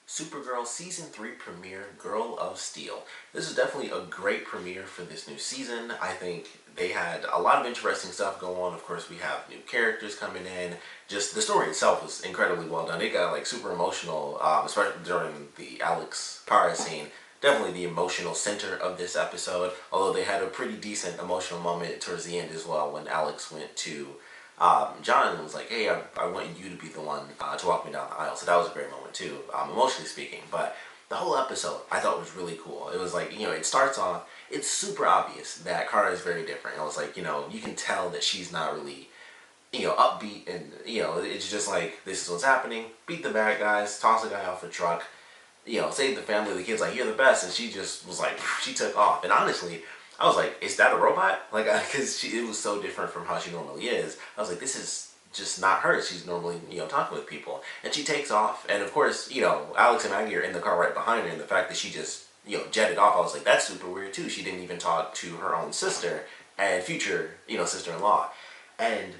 Supergirl Season 3 premiere, Girl of Steel. This is definitely a great premiere for this new season. I think they had a lot of interesting stuff go on. Of course, we have new characters coming in. Just the story itself was incredibly well done. It got like super emotional, especially during the Alex Kara scene. Definitely the emotional center of this episode, although they had a pretty decent emotional moment towards the end as well when Alex went to John was like, hey, I want you to be the one to walk me down the aisle. So that was a great moment too, emotionally speaking. But the whole episode I thought was really cool. It was like, it starts off, it's super obvious that Kara is very different. It was like, you can tell that she's not really, upbeat and, it's just like, this is what's happening. Beat the bad guys, toss a guy off a truck, save the family. The kid's like, you're the best. And she just was like, she took off. And honestly, I was like, is that a robot? Like, because it was so different from how she normally is. I was like, this is just not her. She's normally, talking with people. And she takes off. And of course, Alex and Maggie are in the car right behind her. And the fact that she just, jetted off, I was like, that's super weird too. She didn't even talk to her own sister and future, sister-in-law. And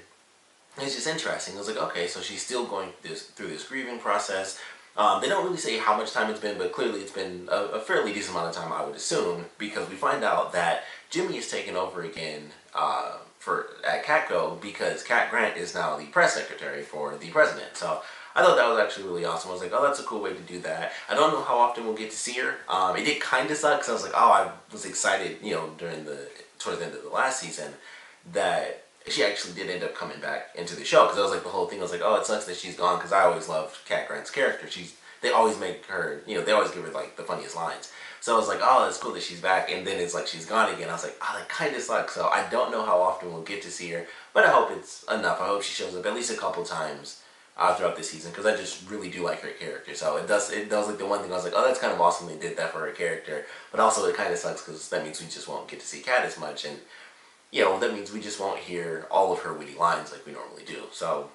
it's just interesting. It was like, okay, so she's still going through this grieving process. They don't really say how much time it's been, but clearly it's been a fairly decent amount of time, I would assume, because we find out that Jimmy is taking over again at Catco because Cat Grant is now the press secretary for the president. So I thought that was actually really awesome. I was like, oh, that's a cool way to do that. I don't know how often we'll get to see her. It did kind of suck because I was like, oh, I was excited, towards the end of the last season that she actually did end up coming back into the show, because that was like the whole thing. I was like, oh, it sucks that she's gone, because I always loved Cat Grant's character. They always make her, they always give her like the funniest lines. So I was like, oh, that's cool that she's back, and then it's like she's gone again. I was like, oh, that kind of sucks. So I don't know how often we'll get to see her, but I hope it's enough. I hope she shows up at least a couple times throughout this season, because I just really do like her character. So it does like the one thing I was like, oh, that's kind of awesome they did that for her character, but also it kind of sucks because that means we just won't get to see Cat as much, and that means we just won't hear all of her witty lines like we normally do. So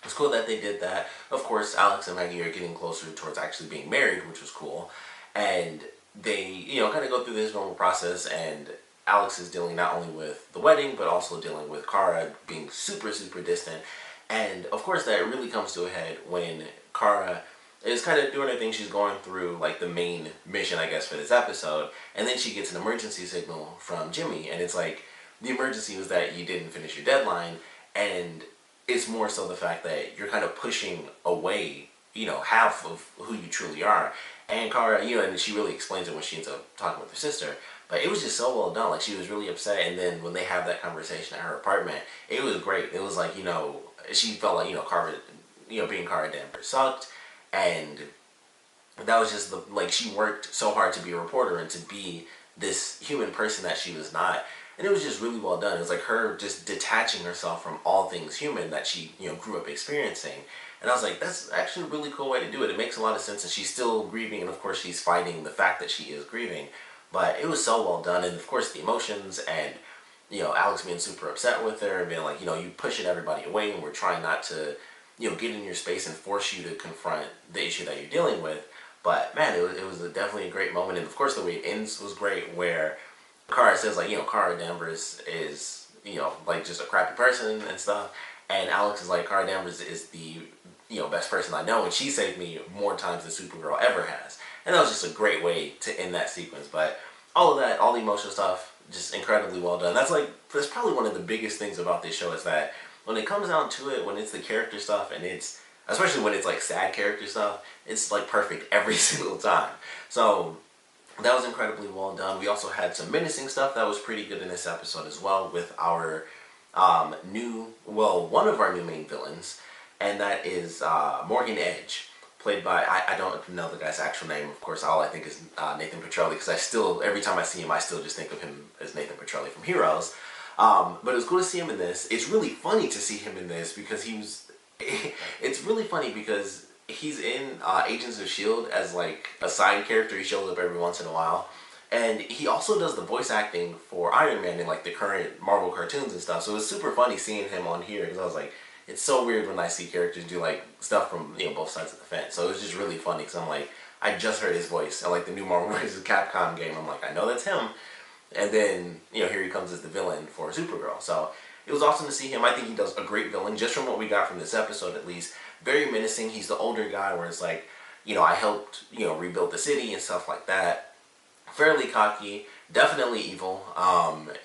it's cool that they did that. Of course, Alex and Maggie are getting closer towards actually being married, which was cool. And they, kind of go through this normal process, and Alex is dealing not only with the wedding, but also dealing with Kara being super, super distant. And of course, that really comes to a head when Kara is kind of doing her thing. She's going through like the main mission, I guess, for this episode. And then she gets an emergency signal from Jimmy, and it's like, the emergency was that you didn't finish your deadline, and it's more so the fact that you're kind of pushing away, half of who you truly are. And Kara, and she really explains it when she ends up talking with her sister, but it was just so well done. Like, she was really upset, and then when they have that conversation at her apartment, it was great. It was like, she felt like, Kara, being Kara Danvers sucked, and that was just like, she worked so hard to be a reporter and to be this human person that she was not. And it was just really well done. It was like her just detaching herself from all things human that she, grew up experiencing. And I was like, that's actually a really cool way to do it. It makes a lot of sense. And she's still grieving, and of course she's fighting the fact that she is grieving. But it was so well done. And of course the emotions and, Alex being super upset with her, being like, you pushing everybody away, and we're trying not to, get in your space and force you to confront the issue that you're dealing with. But man, it was definitely a great moment. And of course the way it ends was great, where Kara says, like, Kara Danvers is, like, just a crappy person and stuff. And Alex is like, Kara Danvers is the, best person I know, and she saved me more times than Supergirl ever has. And that was just a great way to end that sequence. But all of that, all the emotional stuff, just incredibly well done. That's probably one of the biggest things about this show, is that when it comes down to it, when it's the character stuff, and especially when it's like sad character stuff, it's like perfect every single time. So that was incredibly well done. We also had some menacing stuff that was pretty good in this episode as well, with our one of our new main villains, and that is Morgan Edge, played by, I don't know the guy's actual name, of course. All I think is Nathan Petrelli, because every time I see him, I still just think of him as Nathan Petrelli from Heroes. But it was cool to see him in this. It's really funny to see him in this, because it's really funny because he's in Agents of S.H.I.E.L.D. as like a side character. He shows up every once in a while. And he also does the voice acting for Iron Man in like the current Marvel cartoons and stuff. So it's super funny seeing him on here, because I was like, it's so weird when I see characters do like stuff from, both sides of the fence. So it was just really funny, because I'm like, I just heard his voice in like the new Marvel vs. Capcom game. I'm like, I know that's him. And then, here he comes as the villain for Supergirl. So it was awesome to see him. I think he does a great villain, just from what we got from this episode at least. Very menacing. He's the older guy, where it's like, I helped, rebuild the city and stuff like that. Fairly cocky, definitely evil.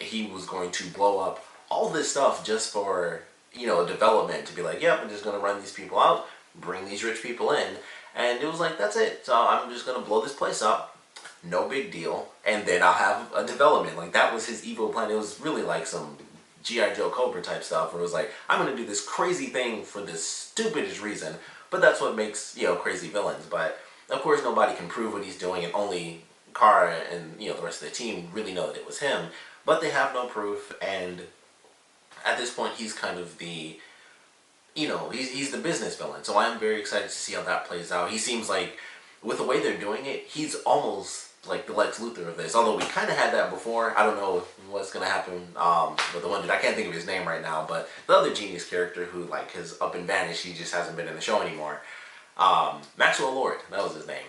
He was going to blow up all this stuff just for, development, to be like, yep, I'm just going to run these people out, bring these rich people in. And it was like, that's it. So I'm just going to blow this place up. No big deal. And then I'll have a development. Like, that was his evil plan. It was really like some G.I. Joe Cobra type stuff where it was like, I'm going to do this crazy thing for this stupidest reason. But that's what makes, crazy villains. But, of course, nobody can prove what he's doing, and only Kara and, the rest of the team really know that it was him. But they have no proof, and at this point, he's kind of the, he's the business villain. So I'm very excited to see how that plays out. He seems like, with the way they're doing it, he's almost like the Lex Luthor of this. Although we kind of had that before. I don't know what's going to happen with the one dude. I can't think of his name right now. But the other genius character who, like, has up and vanished. He just hasn't been in the show anymore. Maxwell Lord. That was his name.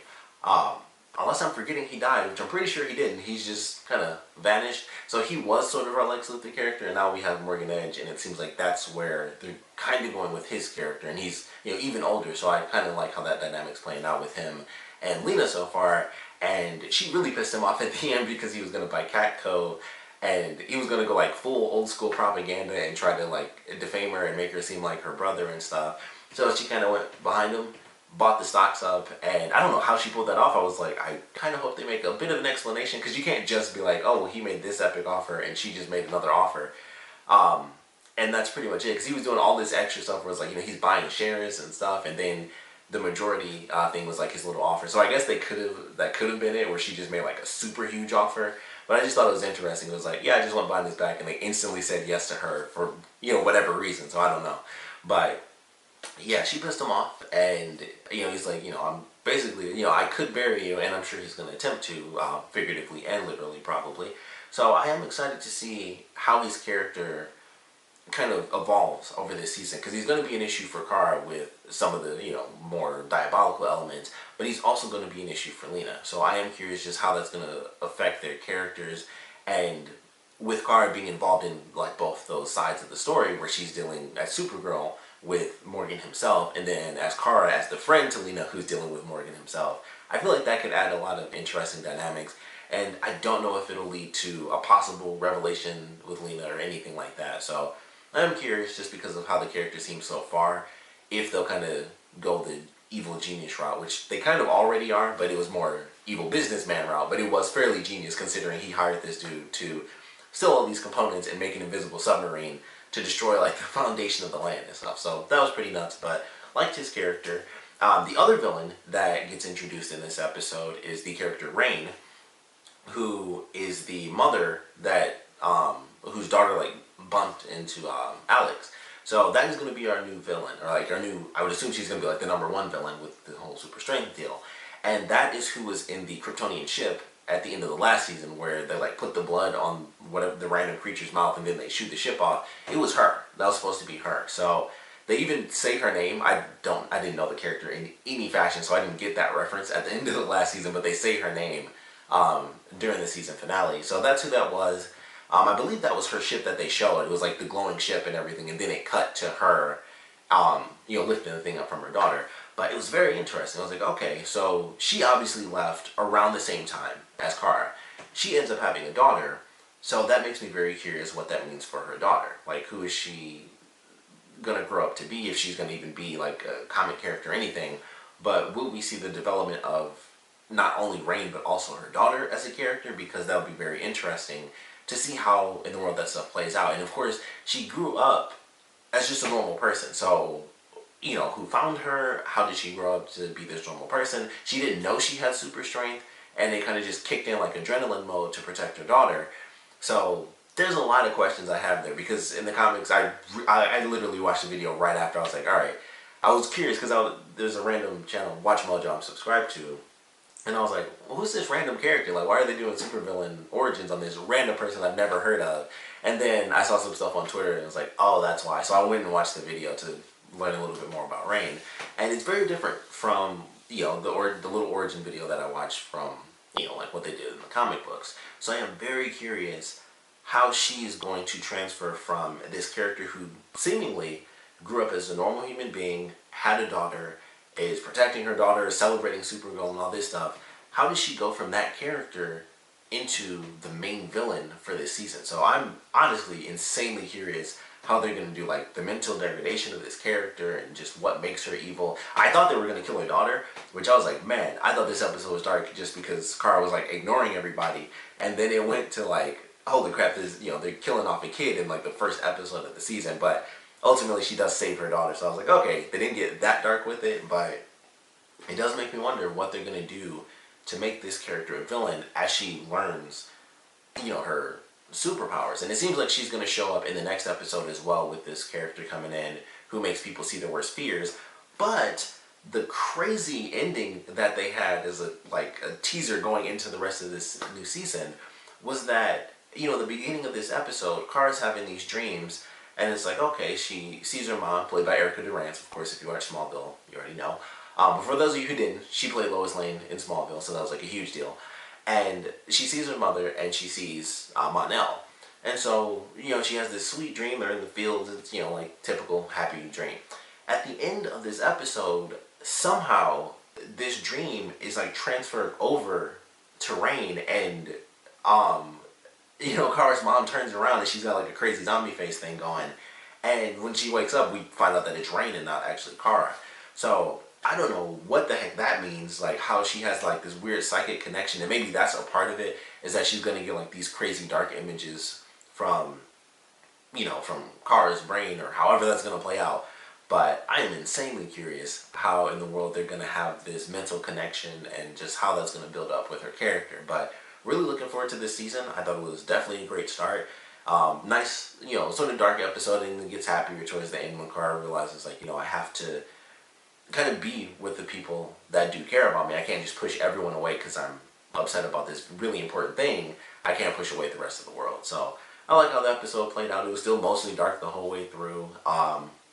Unless I'm forgetting he died, which I'm pretty sure he didn't. He's just kind of vanished. So he was sort of our Lex Luthor character, and now we have Morgan Edge, and it seems like that's where they're kind of going with his character. And he's, even older, so I kind of like how that dynamic's playing out with him and Lena so far. And she really pissed him off at the end because he was going to buy Catco, and he was going to go like full old school propaganda and try to like defame her and make her seem like her brother and stuff. So she kind of went behind him, bought the stocks up, and I don't know how she pulled that off. I was like, I kind of hope they make a bit of an explanation, because you can't just be like, oh, well, he made this epic offer and she just made another offer. And that's pretty much it, because he was doing all this extra stuff where it's like, he's buying shares and stuff, and then the majority thing was like his little offer. So I guess that could have been it, where she just made like a super huge offer. But I just thought it was interesting. It was like, yeah, I just want buying this back, and they instantly said yes to her for, whatever reason. So I don't know. But yeah, she pissed him off, and he's like, I'm basically, I could bury you, and I'm sure he's going to attempt to, figuratively and literally probably. So I am excited to see how his character kind of evolves over this season, because he's going to be an issue for Kara with some of the, more diabolical elements, but he's also going to be an issue for Lena. So I am curious just how that's going to affect their characters, and with Kara being involved in like both those sides of the story, where she's dealing as Supergirl with Morgan himself, and then as Kara as the friend to Lena who's dealing with Morgan himself. I feel like that could add a lot of interesting dynamics, and I don't know if it'll lead to a possible revelation with Lena or anything like that. So I'm curious, just because of how the character seems so far, if they'll kind of go the evil genius route, which they kind of already are, but it was more evil businessman route. But it was fairly genius, considering he hired this dude to steal all these components and make an invisible submarine to destroy like the foundation of the land and stuff. So that was pretty nuts, but liked his character. The other villain that gets introduced in this episode is the character Rain, who is the mother that whose daughter like bumped into Alex. So that is going to be our new villain, or like our new, I would assume she's going to be like the #1 villain with the whole super strength deal. And that is who was in the Kryptonian ship at the end of the last season, where they like put the blood on whatever the random creature's mouth and then they shoot the ship off. It was her. That was supposed to be her. So they even say her name. I didn't know the character in any fashion, so I didn't get that reference at the end of the last season, but they say her name during the season finale. So that's who that was. I believe that was her ship that they showed. It was like the glowing ship and everything, and then it cut to her, lifting the thing up from her daughter. But it was very interesting. I was like, okay, so she obviously left around the same time as Kara. She ends up having a daughter, so that makes me very curious what that means for her daughter. Like, who is she gonna grow up to be, if she's gonna even be like a comic character or anything? But will we see the development of not only Rain, but also her daughter as a character? Because that would be very interesting to see how in the world that stuff plays out. And of course, she grew up as just a normal person. So, who found her? How did she grow up to be this normal person? She didn't know she had super strength, and they kind of just kicked in like adrenaline mode to protect her daughter. So there's a lot of questions I have there, because in the comics, I literally watched the video right after. I was like, all right. I was curious because there's a random channel, Watch Mojo, I'm subscribed to, and I was like, well, who's this random character? Like, why are they doing supervillain origins on this random person I've never heard of? And then I saw some stuff on Twitter, and it was like, oh, that's why. So I went and watched the video to learn a little bit more about Rain. And it's very different from, the little origin video that I watched from, like what they did in the comic books. So I am very curious how she is going to transfer from this character who seemingly grew up as a normal human being, had a daughter, is protecting her daughter, celebrating Supergirl and all this stuff. How does she go from that character into the main villain for this season? So I'm honestly insanely curious how they're going to do like the mental degradation of this character and just what makes her evil. I thought they were going to kill her daughter, which I was like, man, I thought this episode was dark just because Kara was like ignoring everybody, and then it went to like, holy crap, this, you know, they're killing off a kid in like the first episode of the season. But ultimately she does save her daughter, so I was like, okay, they didn't get that dark with it, but it does make me wonder what they're going to do to make this character a villain as she learns, you know, her superpowers. And it seems like she's going to show up in the next episode as well, with this character coming in who makes people see their worst fears. But the crazy ending that they had as a teaser going into the rest of this new season was that, you know, the beginning of this episode, Kara's having these dreams, and it's like, okay, she sees her mom, played by Erica Durance. Of course, if you watch Smallville, you already know. But for those of you who didn't, she played Lois Lane in Smallville, so that was like a huge deal. And she sees her mother, and she sees Mon-El. And so, you know, she has this sweet dream. They're in the fields. It's, you know, like typical happy dream. At the end of this episode, somehow this dream is like transferred over to Rain, and you know, Kara's mom turns around and she's got like a crazy zombie face thing going. And when she wakes up, we find out that it's Rain and not actually Kara. So I don't know what the heck that means, like how she has like this weird psychic connection, and maybe that's a part of it, is that she's gonna get like these crazy dark images from, you know, from Kara's brain, or however that's gonna play out. But I am insanely curious how in the world they're gonna have this mental connection and just how that's gonna build up with her character. But really looking forward to this season. I thought it was definitely a great start. Nice, you know, sort of dark episode, and it gets happier towards the end when Kara realizes, like, you know, I have to kind of be with the people that do care about me. I can't just push everyone away because I'm upset about this really important thing. I can't push away the rest of the world. So I like how the episode played out. It was still mostly dark the whole way through.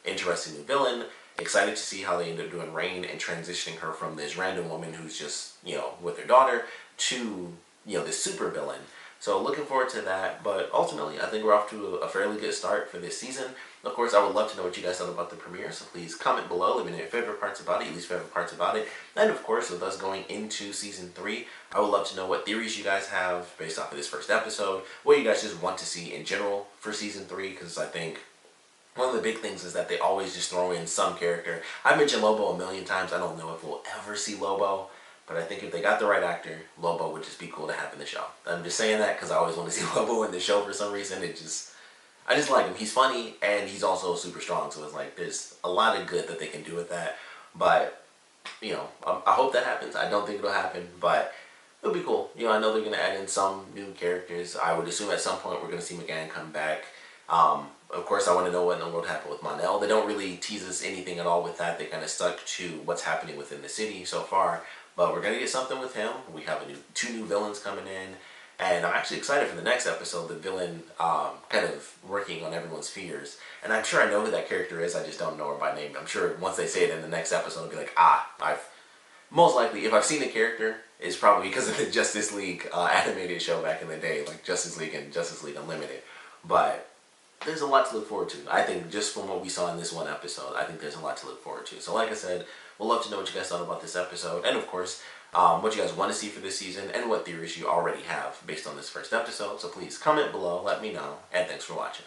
Interesting new villain. Excited to see how they end up doing Rain and transitioning her from this random woman who's just, you know, with her daughter to, you know, this super villain. So looking forward to that. But ultimately, I think we're off to a fairly good start for this season. Of course, I would love to know what you guys thought about the premiere, so please comment below. Let me know your favorite parts about it, your least favorite parts about it. And of course, with us going into Season 3, I would love to know what theories you guys have based off of this first episode, what you guys just want to see in general for Season 3, because I think one of the big things is that they always just throw in some character. I mentioned Lobo a million times. I don't know if we'll ever see Lobo, but I think if they got the right actor, Lobo would just be cool to have in the show. I'm just saying that because I always want to see Lobo in the show for some reason. I just like him. He's funny, and he's also super strong, so it's like there's a lot of good that they can do with that. But, you know, I hope that happens. I don't think it'll happen, but it'll be cool. You know, I know they're going to add in some new characters. I would assume at some point we're going to see McGann come back. Of course, I want to know what in the world happened with Mon-El. They don't really tease us anything at all with that. They kind of stuck to what's happening within the city so far. But we're going to get something with him. We have two new villains coming in. And I'm actually excited for the next episode, the villain kind of working on everyone's fears. And I'm sure I know who that character is, I just don't know her by name. I'm sure once they say it in the next episode, I'll be like, most likely, if I've seen the character, it's probably because of the Justice League animated show back in the day, like Justice League and Justice League Unlimited. But there's a lot to look forward to. I think just from what we saw in this one episode, I think there's a lot to look forward to. So like I said, we'll love to know what you guys thought about this episode. And of course, what you guys want to see for this season, and what theories you already have based on this first episode. So please comment below, let me know, and thanks for watching.